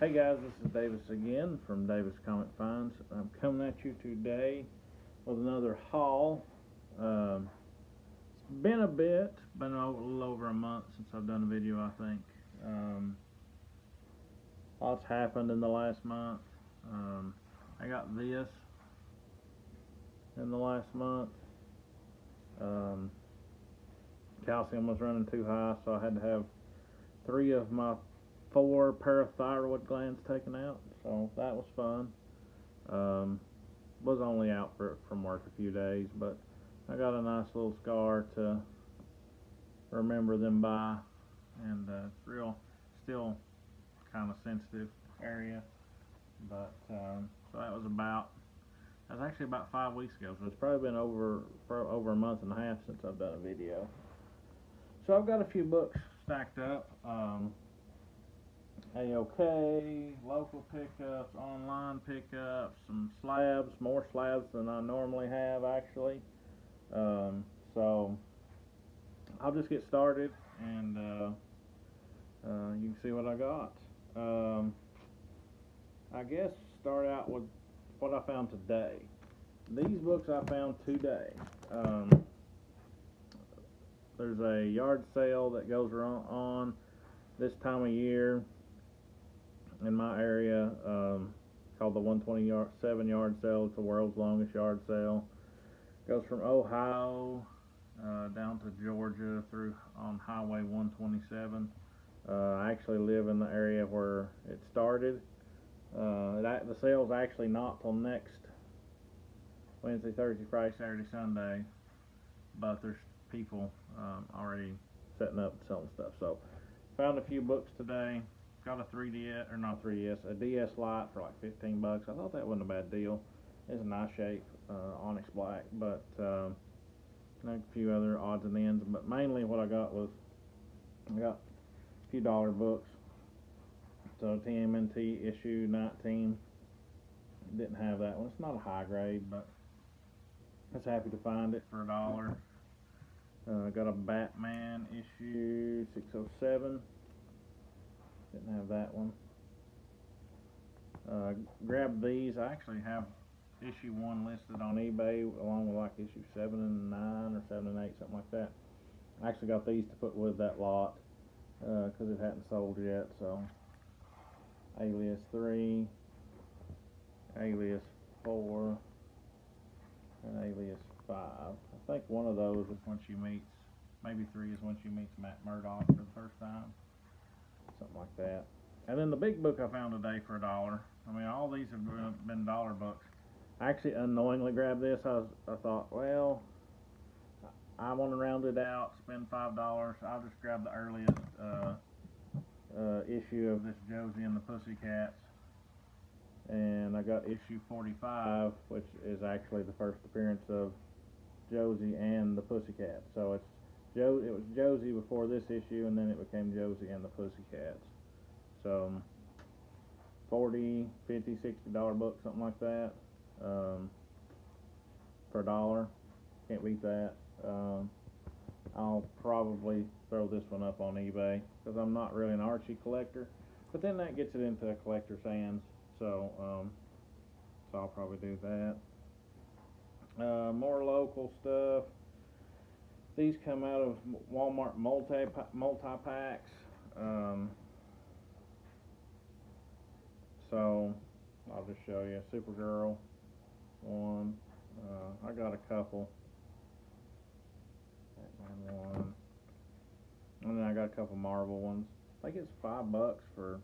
Hey guys, this is Davis again from Davis Comic Finds. I'm coming at you today with another haul. It's been a little over a month since I've done a video, I think. Lots happened in the last month. I got this in the last month. Um, Calcium was running too high, so I had to have 3 of my 4 parathyroid glands taken out, so that was fun. Was only out from work a few days, but I got a nice little scar to remember them by, and it's still kind of sensitive area. But so that was actually about 5 weeks ago, so it's probably been over a month and a half since I've done a video. So I've got a few books stacked up. AOK, local pickups, online pickups, some slabs, more slabs than I normally have actually. So I'll just get started and you can see what I got. I guess start out with what I found today. These books I found today. There's a yard sale that goes on this time of year in my area, called the 127 yard sale. It's the world's longest yard sale. Goes from Ohio down to Georgia through on Highway 127. I actually live in the area where it started. The sale's actually not till next Wednesday, Thursday, Friday, Saturday, Sunday, but there's people already setting up and selling stuff. So found a few books today. Got a 3DS, or not 3DS, a DS Lite for like $15. I thought that wasn't a bad deal. It's a nice shape, onyx black, but a few other odds and ends. But mainly what I got a few dollar books. So TMNT issue 19. Didn't have that one. It's not a high grade, but I was happy to find it for $1. Got a Batman issue 607. Didn't have that one. Grabbed these. I actually have issue 1 listed on eBay along with like issue 7 and 9 or 7 and 8, something like that. I actually got these to put with that lot because it hadn't sold yet. So Alias 3, Alias 4, and Alias 5. I think one of those is when she meets, maybe 3 is when she meets Matt Murdock for the first time. Something like that. And then the big book I found today for $1. I mean, all these have been dollar books. I actually unknowingly grabbed this. I thought, well, I want to round it out, spend $5. I'll just grab the earliest issue of this Josie and the Pussycats. And I got issue 45, which is actually the first appearance of Josie and the Pussycats. So it was Josie before this issue, and then it became Josie and the Pussycats. So $40, $50, $60 book, something like that, for $1. Can't beat that. I'll probably throw this one up on eBay because I'm not really an Archie collector, but then that gets it into a collector's hands. So I'll probably do that. More local stuff. These come out of Walmart multi-packs. So I'll just show you. Supergirl one. I got a couple. Batman one. And then I got a couple Marvel ones. I think it's $5 for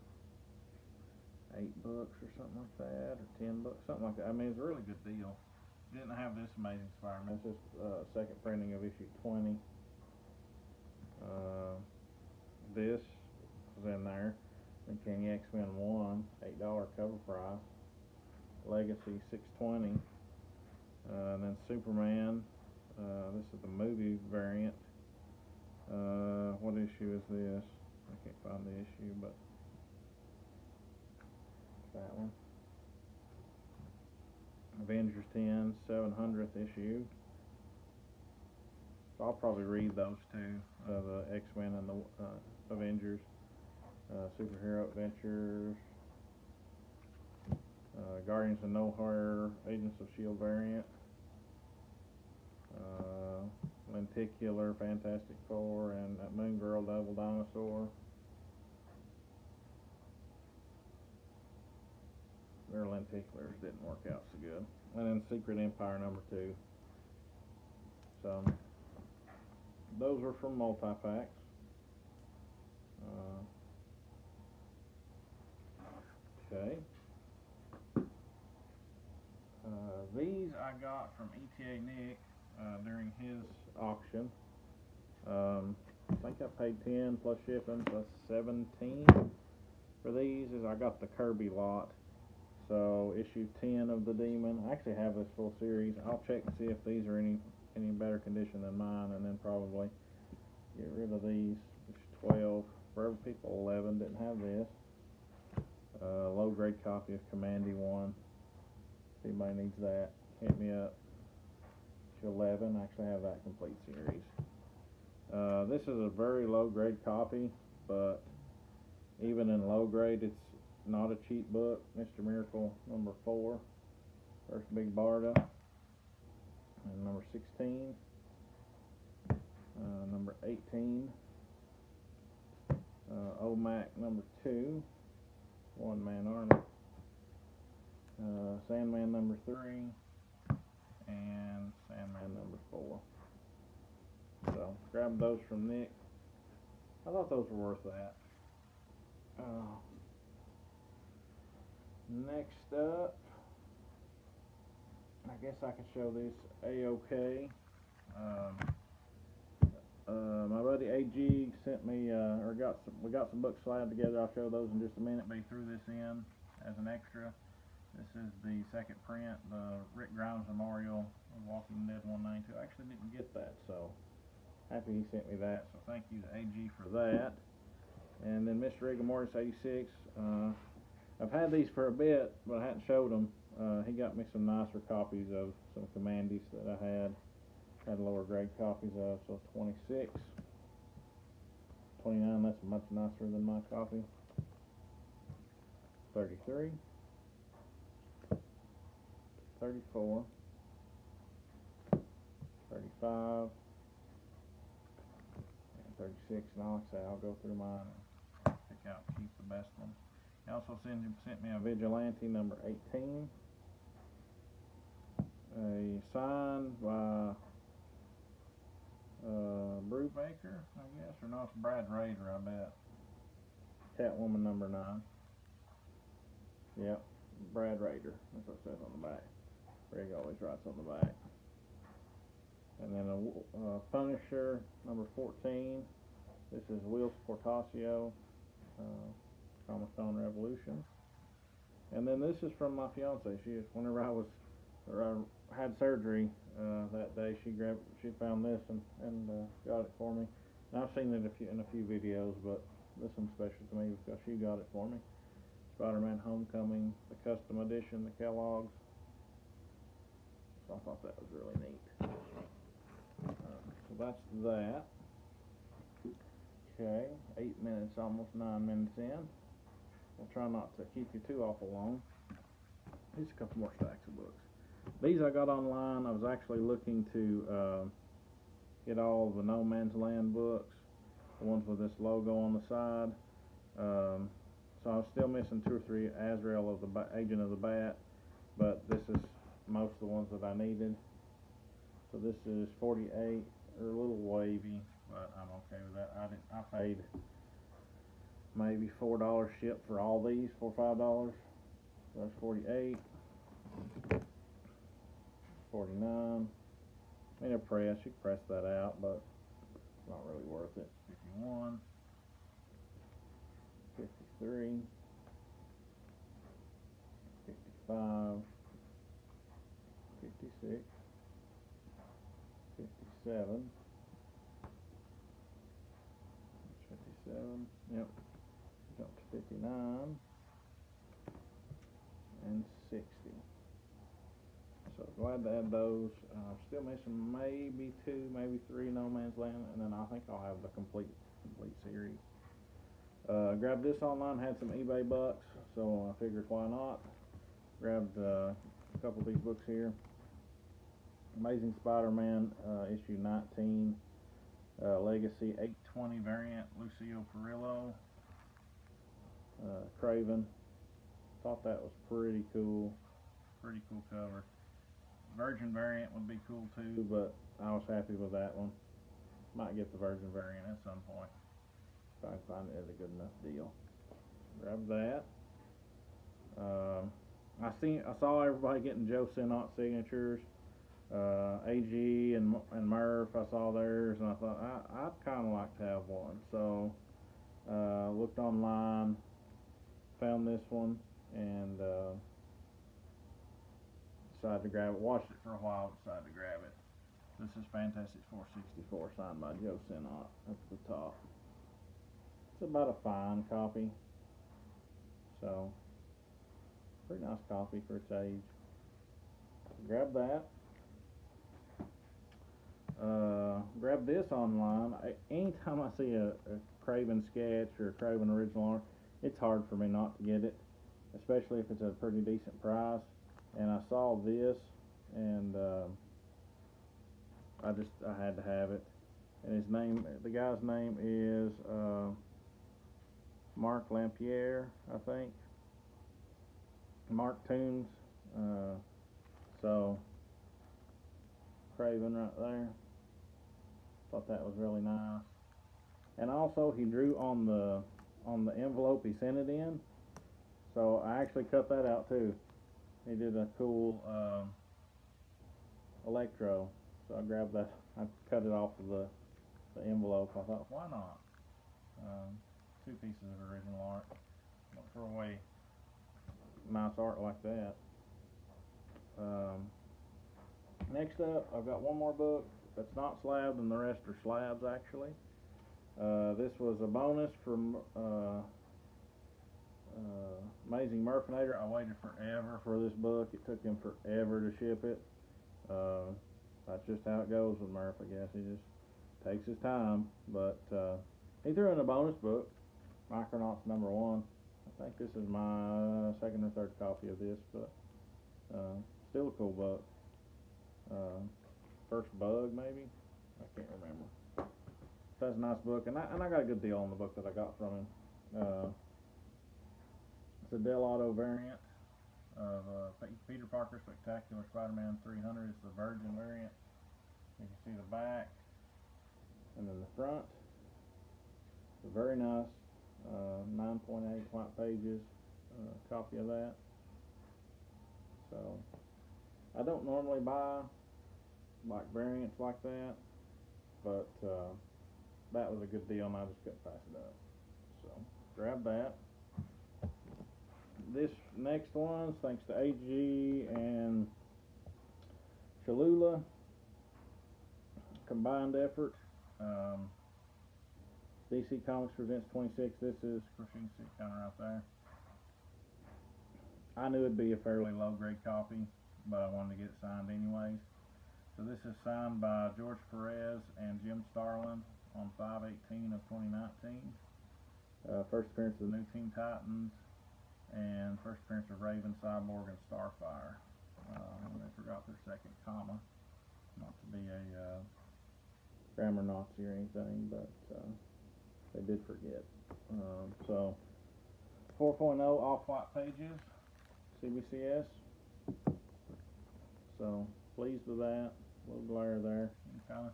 8 books or something like that, or 10 books, something like that. I mean, it's a really good deal. Didn't have this Amazing Spider-Man. It's just second printing of issue 20. This was in there. Uncanny X-Men 1, $8 cover price. Legacy 620. And then Superman. This is the movie variant. What issue is this? I can't find the issue, but that one. Avengers 10, 700th issue. So I'll probably read those two, the X-Men and the Avengers. Superhero Adventures, Guardians of Nowhere, Agents of S.H.I.E.L.D. variant. Lenticular, Fantastic Four, and that Moon Girl Devil Dinosaur. Their lenticulars didn't work out so good. And then Secret Empire #2. So those are from multi-packs. Okay. These I got from ETA Nick during his auction. I think I paid 10 plus shipping plus 17 for these. Is I got the Kirby lot. So issue 10 of the Demon. I actually have this full series. I'll check and see if these are any better condition than mine, and then probably get rid of these. Issue 12. Forever People 11 didn't have this. Low grade copy of Commandy 1. If anybody needs that, hit me up. Issue 11. I actually have that complete series. This is a very low grade copy, but even in low grade, it's not a cheap book. Mr. Miracle #4, First Big Barda, and number 16, number 18, OMAC #2, One Man Army, Sandman #3, and Sandman #4. So grab those from Nick. I thought those were worth that. Next up, I guess I can show this AOK. My buddy AG sent me, we got some books slabbed together. I'll show those in just a minute, but he threw this in as an extra. This is the second print, the Rick Grimes Memorial of Walking Dead 192. I actually didn't get that, so happy he sent me that. So thank you to AG for that. And then Mr. Rigor Mortis 86. I've had these for a bit, but I hadn't showed them. He got me some nicer copies of some Commandies that I had lower grade copies of. So 26, 29, that's much nicer than my copy. 33, 34, 35, and 36. And like I say, I'll go through mine and pick out and keep the best one. He also sent me a Vigilante #18, a sign by Brubaker, I guess, or no, it's Brad Rader, I bet. Catwoman #9. Yep, Brad Rader. That's what it says on the back. Greg always writes on the back. And then a Punisher #14. This is Will Portacio, Stone Revolution. And then this is from my fiance. Whenever I had surgery that day, she found this and got it for me. And I've seen it in a few videos, but this one's special to me because she got it for me. Spider-Man Homecoming, the custom edition, the Kellogg's. So I thought that was really neat. So that's that. Okay, 8 minutes, almost 9 minutes in. I'll try not to keep you too awful long. Here's a couple more stacks of books. These I got online. I was actually looking to get all the No Man's Land books, the ones with this logo on the side. So I was still missing 2 or 3 Azrael of the Agent of the Bat, but this is most of the ones that I needed. So this is 48, or a little wavy, but I'm okay with that. I paid maybe $4 shipped for all these, $4 or $5. So that's 48, 49. I mean, a press, you can press that out, but it's not really worth it. 51, 53, 55, 56, 57, 57, yep, jump to 59, and 60. So glad to have those. Still missing maybe 2, maybe 3 No Man's Land, and then I think I'll have the complete series. Grabbed this online, had some eBay bucks, so I figured why not. Grabbed a couple of these books here. Amazing Spider-Man, issue 19, Legacy 820 variant, Lucio Perillo, Craven. Thought that was pretty cool. Pretty cool cover. Virgin variant would be cool too, but I was happy with that one. Might get the Virgin variant at some point if I can find it at a good enough deal. Grab that. I saw everybody getting Joe Sinnott signatures. AG and Murph, I saw theirs, and I thought I'd kind of like to have one. So looked online, found this one, and decided to grab it. Watched it for a while, decided to grab it. This is Fantastic 464, signed by Joe Sinnott at the top. It's about a fine copy, so pretty nice copy for its age. Grab that. Grab this online. Anytime I see a Craven sketch or a Craven original art, it's hard for me not to get it, especially if it's a pretty decent price. And I saw this, and I had to have it. And the guy's name is Mark Lampierre, I think. Mark Toombs. So Craven right there. Thought that was really nice. And also he drew on the envelope he sent it in. So I actually cut that out too. He did a cool electro. So I grabbed that. I cut it off of the envelope. I thought, why not? 2 pieces of original art. Don't throw away nice art like that. Next up, I've got one more book that's not Slabs, and the rest are Slabs actually. This was a bonus from Amazing Murphinator. I waited forever for this book. It took him forever to ship it. That's just how it goes with Murph, I guess. He just takes his time. But he threw in a bonus book, Micronauts #1. I think this is my second or third copy of this, but still a cool book. First Bug, maybe? I can't remember. That's a nice book, and I got a good deal on the book that I got from him. It's a Del Auto variant of Peter Parker Spectacular Spider-Man 300. It's the Virgin variant. You can see the back, and then the front. It's a very nice 9.8 white pages copy of that. So I don't normally buy like variants like that, but that was a good deal, and I just couldn't pass it up. So grab that. This next one, thanks to AG and Cholula, combined effort. DC Comics presents 26. This is, of course, you can see it kind of right there. I knew it'd be a fairly low-grade copy, but I wanted to get it signed anyways. So this is signed by George Perez and Jim Starlin on 5/18 of 2019. First appearance of the New Teen Titans, and first appearance of Raven, Cyborg, and Starfire. They forgot their second comma. Not to be a grammar Nazi or anything, but they did forget. So 4.0 off-white pages, CBCS. So pleased with that. A little glare there. You can kind of,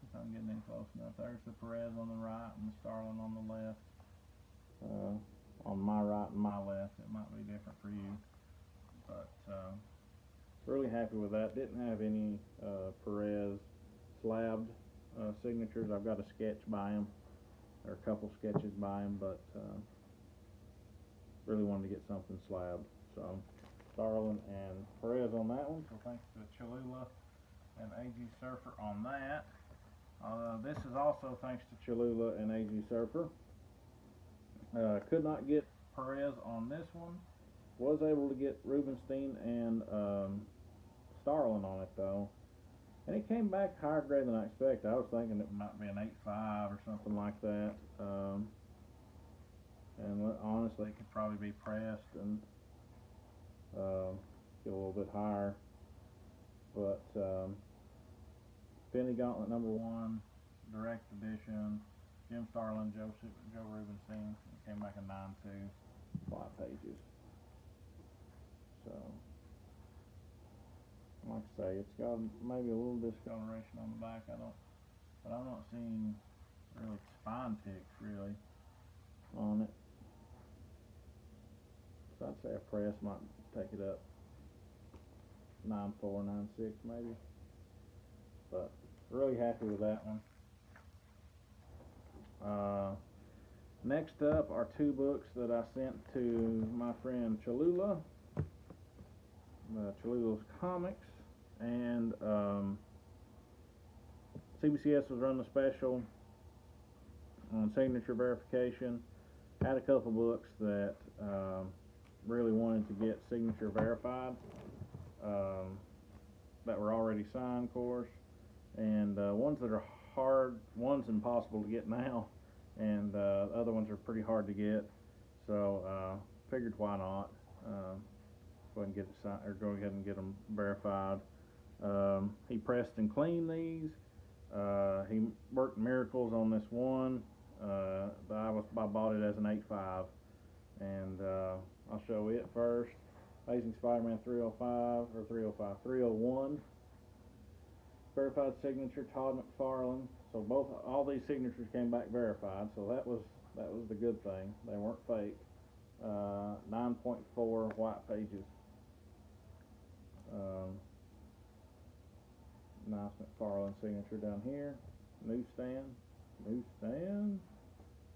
if I'm getting in close enough. There's the Perez on the right and the Starlin on the left. On my right and my left, it might be different for you, but really happy with that. Didn't have any Perez slabbed signatures. I've got a sketch by him, or a couple sketches by him, but really wanted to get something slabbed. So Starlin and Perez on that one. So thanks to Cholula and AG Surfer on that. This is also thanks to Cholula and AG Surfer. Could not get Perez on this one. Was able to get Rubenstein and Starlin on it though. And it came back higher grade than I expected. I was thinking it might be an 8.5 or something like that. And honestly, it could probably be pressed and get a little bit higher. But Penny Gauntlet #1, Direct Edition, Jim Starlin, Joe Rubenstein. It came back in 9.2, white pages. So, like I say, it's got maybe a little discoloration on the back. But I'm not seeing really spine ticks really on it. So I'd say a press might take it up 9.4, 9.6 maybe. But really happy with that one. Next up are two books that I sent to my friend Cholula, Cholula's Comics, and CBCS was running a special on signature verification. Had a couple books that really wanted to get signature verified, that were already signed, of course, and ones that are hard, one's impossible to get now, and other ones are pretty hard to get. So figured why not go ahead and get it signed, or go ahead and get them verified. He pressed and cleaned these. He worked miracles on this one. I bought it as an 8.5, and I'll show it first. Amazing Spider-Man 301. Verified signature, Todd McFarlane. So all these signatures came back verified. So that was the good thing. They weren't fake. 9.4 white pages. Nice McFarlane signature down here. Newsstand,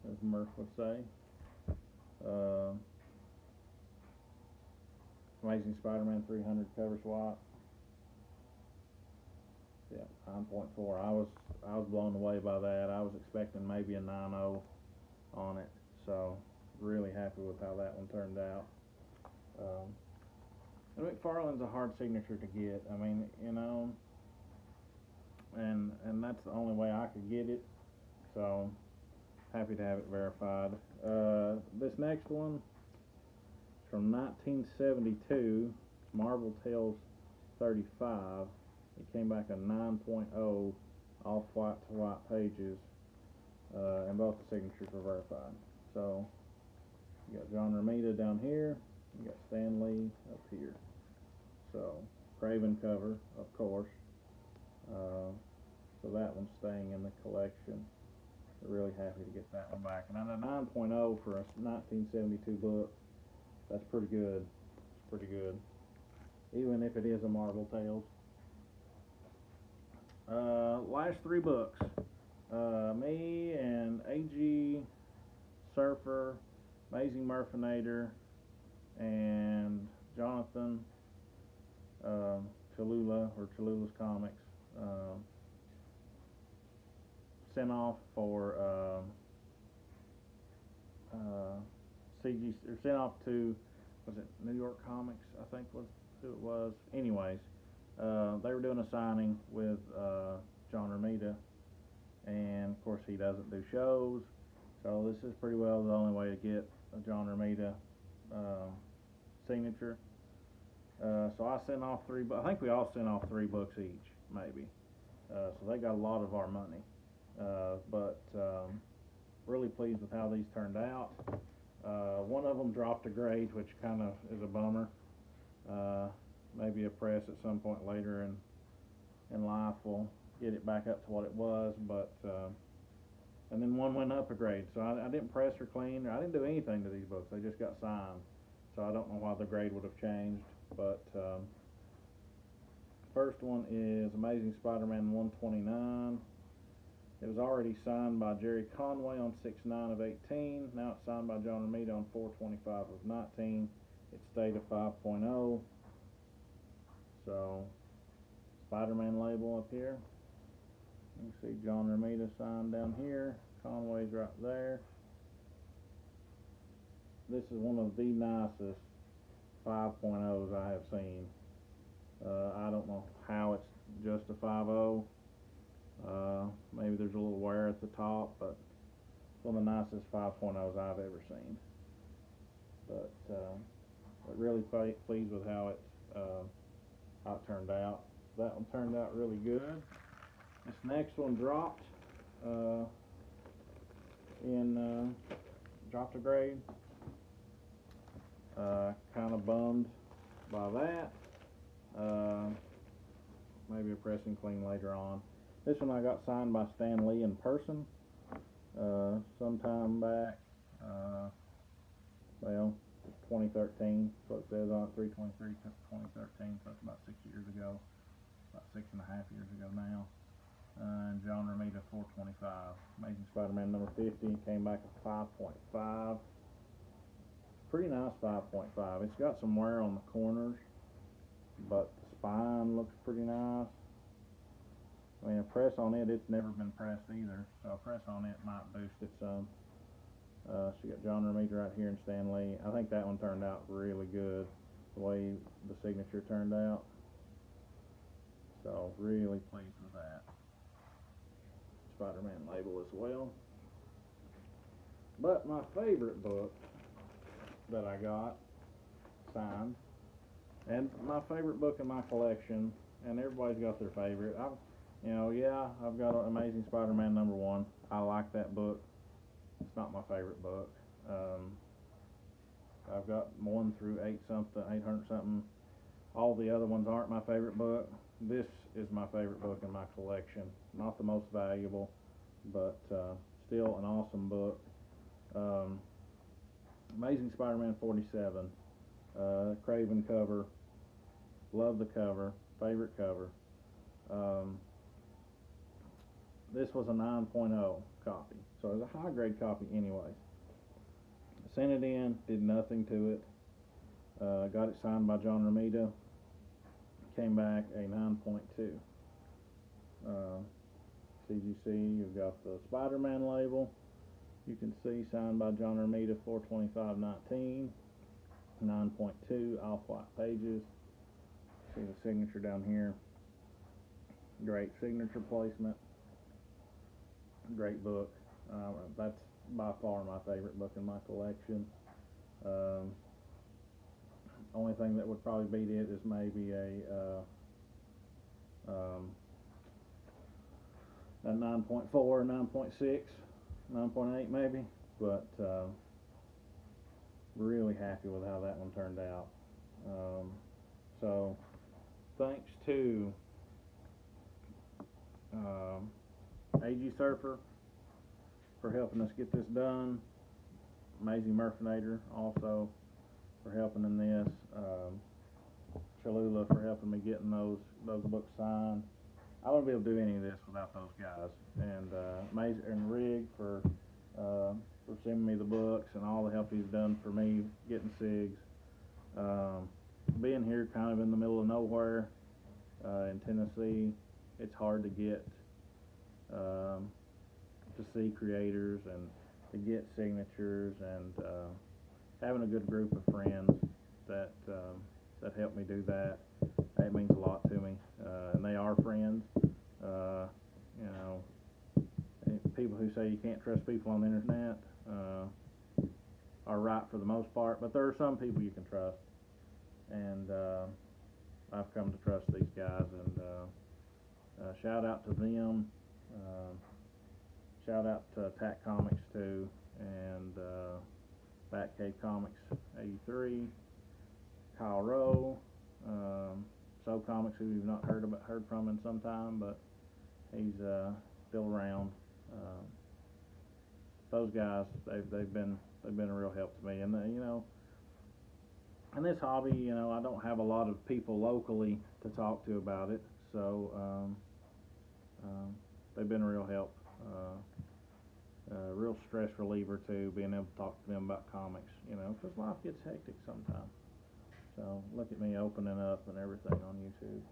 as Murph would say. Amazing Spider-Man 300 cover swap. Yeah, 9.4. I was blown away by that. I was expecting maybe a 9.0 on it. So really happy with how that one turned out. And McFarlane's a hard signature to get. I mean, you know, and that's the only way I could get it. So happy to have it verified. This next one is from 1972, Marvel Tales 35. It came back a 9.0 off white to white pages, and both the signatures were verified. So you got John Romita down here, you got Stan Lee up here. So Craven cover, of course. So that one's staying in the collection. Really happy to get that one back. And a 9.0 for a 1972 book, that's pretty good. It's pretty good, even if it is a Marvel Tales. Last three books. Me and A.G. Surfer, Amazing Murfinator, and Jonathan Cholula, or Cholula's Comics, sent off for CG, or sent off to, was it New York Comics, I think was who it was. Anyways, they were doing a signing with John Romita, and of course he doesn't do shows, so this is pretty well the only way to get a John Romita signature. So I sent off three, I think we all sent off 3 books each, maybe. So they got a lot of our money. But really pleased with how these turned out. One of them dropped a grade, which kind of is a bummer. Maybe a press at some point later in life will get it back up to what it was, but and then one went up a grade. So I didn't press or clean, or I didn't do anything to these books. They just got signed. So I don't know why the grade would have changed, but first one is Amazing Spider-Man 129. It was already signed by Jerry Conway on 6/9/18. Now it's signed by John Romita on 4/25/19. It stayed a 5.0. So Spider-Man label up here. You can see John Romita signed down here. Conway's right there. This is one of the nicest 5.0s I have seen. I don't know how it's just a 5.0. Maybe there's a little wear at the top, but it's one of the nicest 5.0s I've ever seen. But but really pleased with how it turned out. That one turned out really good. This next one dropped dropped a grade. Kind of bummed by that. Maybe a press and clean later on. This one I got signed by Stan Lee in person sometime back. Well, 2013. That's what it says on it, 3/23/2013. So that's about 6 years ago. About 6.5 years ago now. And John Romita 425. Amazing Spider-Man number 50 came back at 5.5. Pretty nice 5.5. It's got some wear on the corners, but the spine looks pretty nice. I mean, a press on it, it's never been pressed either, so a press on it might boost it some. So you got John Romita right here and Stan Lee. I think that one turned out really good, the way the signature turned out. So really pleased with that. Spider-Man label as well. But my favorite book that I got signed, and my favorite book in my collection, and everybody's got their favorite. I've got Amazing Spider-Man number 1. I like that book. It's not my favorite book. I've got 1 through 800 something. All the other ones aren't my favorite book. This is my favorite book in my collection. Not the most valuable, but still an awesome book. Amazing Spider-Man 47. Craven cover. Love the cover. Favorite cover. This was a 9.0 copy, so it was a high grade copy anyways. Sent it in, did nothing to it. Got it signed by John Romita. Came back a 9.2. CGC, you've got the Spider-Man label. You can see signed by John Romita 4/25/19. 9.2 off-white pages. See the signature down here. Great signature placement. Great book. That's by far my favorite book in my collection. Only thing that would probably beat it is maybe a 9.4, 9.6, 9.8 maybe, but really happy with how that one turned out. So thanks to AG Surfer for helping us get this done. Amazing Murfinator also for helping in this. Cholula for helping me getting those books signed. I wouldn't be able to do any of this without those guys. And Rig for sending me the books and all the help he's done for me getting SIGs. Being here kind of in the middle of nowhere in Tennessee, it's hard to get to see creators and to get signatures, and having a good group of friends that help me do that, it means a lot to me. And they are friends. People who say you can't trust people on the internet are right for the most part, but there are some people you can trust, and I've come to trust these guys, and shout out to them. Shout out to Attack Comics too, and Batcave Comics 83, Kyle Rowe, So Comics, who you've not heard from in some time, but he's still around. Those guys, they've been a real help to me, and in this hobby, I don't have a lot of people locally to talk to about it, so they've been a real help. Real stress reliever too, being able to talk to them about comics, because life gets hectic sometimes. So look at me opening up and everything on YouTube.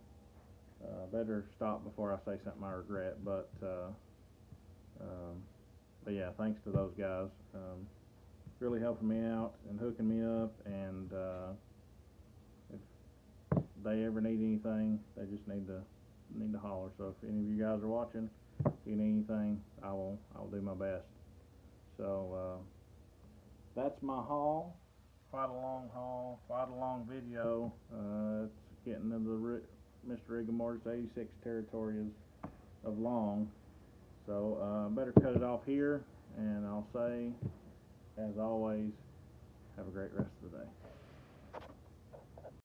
Better stop before I say something I regret, but yeah, thanks to those guys, really helping me out and hooking me up, and if they ever need anything, they just need to holler. So if any of you guys are watching, if you need anything, I'll do my best. So that's my haul. quite a long haul, quite a long video. It's getting into the Mr. Rigor Mortis 86 territory of long. So better cut it off here, and I'll say, as always, have a great rest of the day.